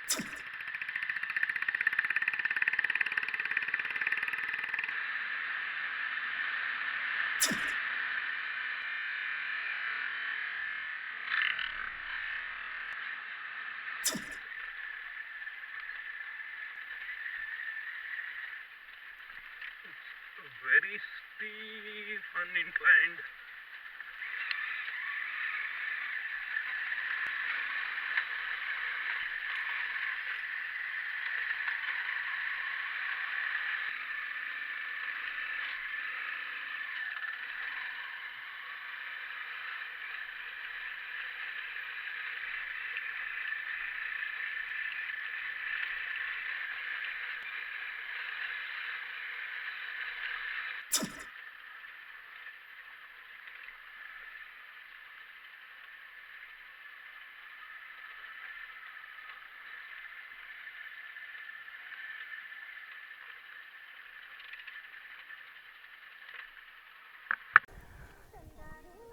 Very steep and inclined.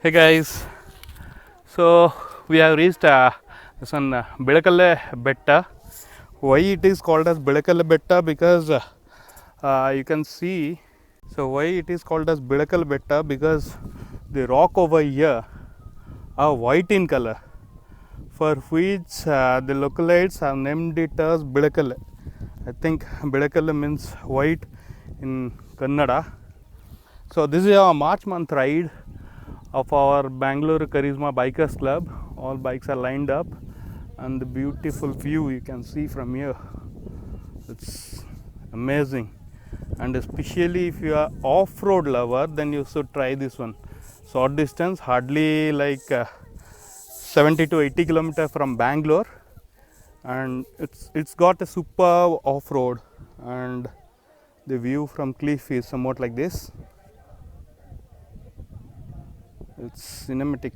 Hey guys, so we have reached this one Bilikal Betta. Why it is called as Bilikal Betta? Because you can see. So why it is called as Bilikal Betta? Because the rock over here are white in color, for which the localites have named it as Bilikal. I think Bilikal means white in Kannada. So this is a March month ride of our Bangalore Karizma Bikers Club. All bikes are lined up, and the beautiful view you can see from here. It's amazing, and especially if you are off-road lover, then you should try this one. Short distance, hardly like 70 to 80 kilometers from Bangalore, and it's got a superb off-road, and the view from cliff is somewhat like this. It's cinematic.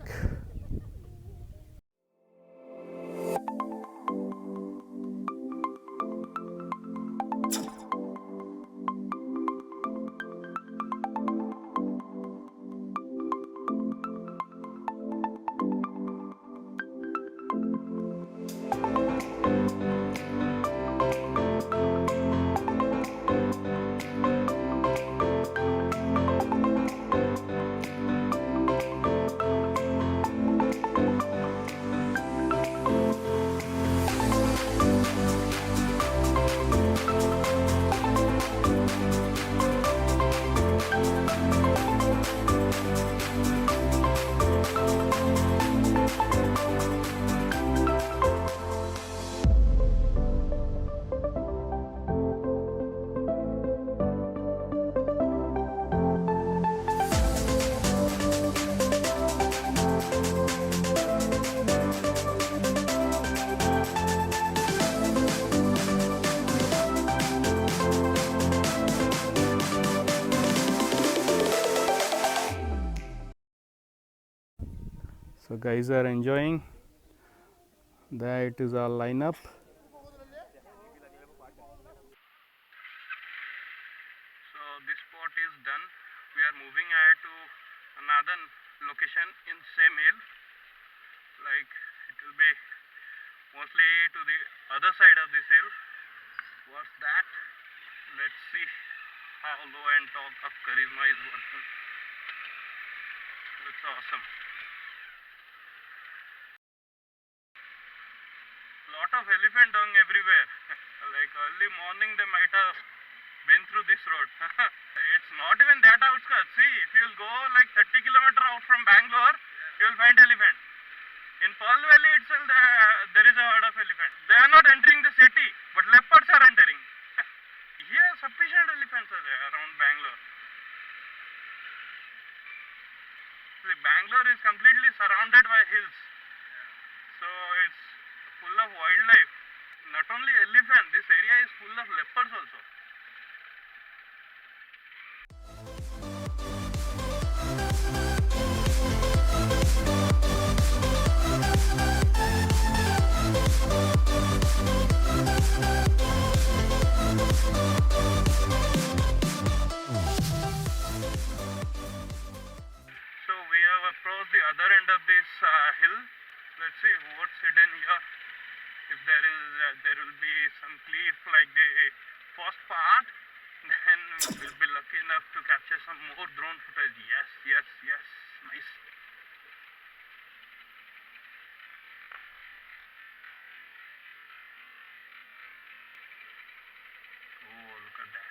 So guys are enjoying. There it is all line up. So this spot is done. We are moving ahead to another location in same hill. Like it will be mostly to the other side of this hill. What's that? Let's see how low and top of Karizma is working. It's awesome. Lot of elephant dung everywhere. Like early morning they might have been through this road. It's not even that outskirts. See, if you'll go like 30 kilometers out from Bangalore, you'll find elephant. In Pearl Valley itself, there is a herd of elephants. They are not entering the city, but leopards are entering. Here, sufficient elephants are there around Bangalore. See, Bangalore is completely surrounded by hills, so it's full of wildlife. Not only elephant, this area is full of leopards also. So we have approached the other end of this hill. Let's see what's hidden here. if there will be some cliff like the first part, then we'll be lucky enough to capture some more drone footage. Yes, yes, yes, nice. Oh, look at that.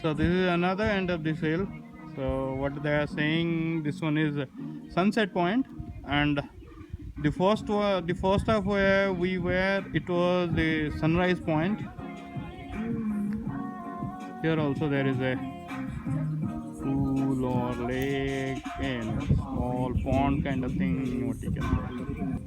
So this is another end of the sail. So what they are saying, this one is sunset point, and the first half where we were, it was the sunrise point. Here also there is a pool or lake and small pond kind of thing, what you can say.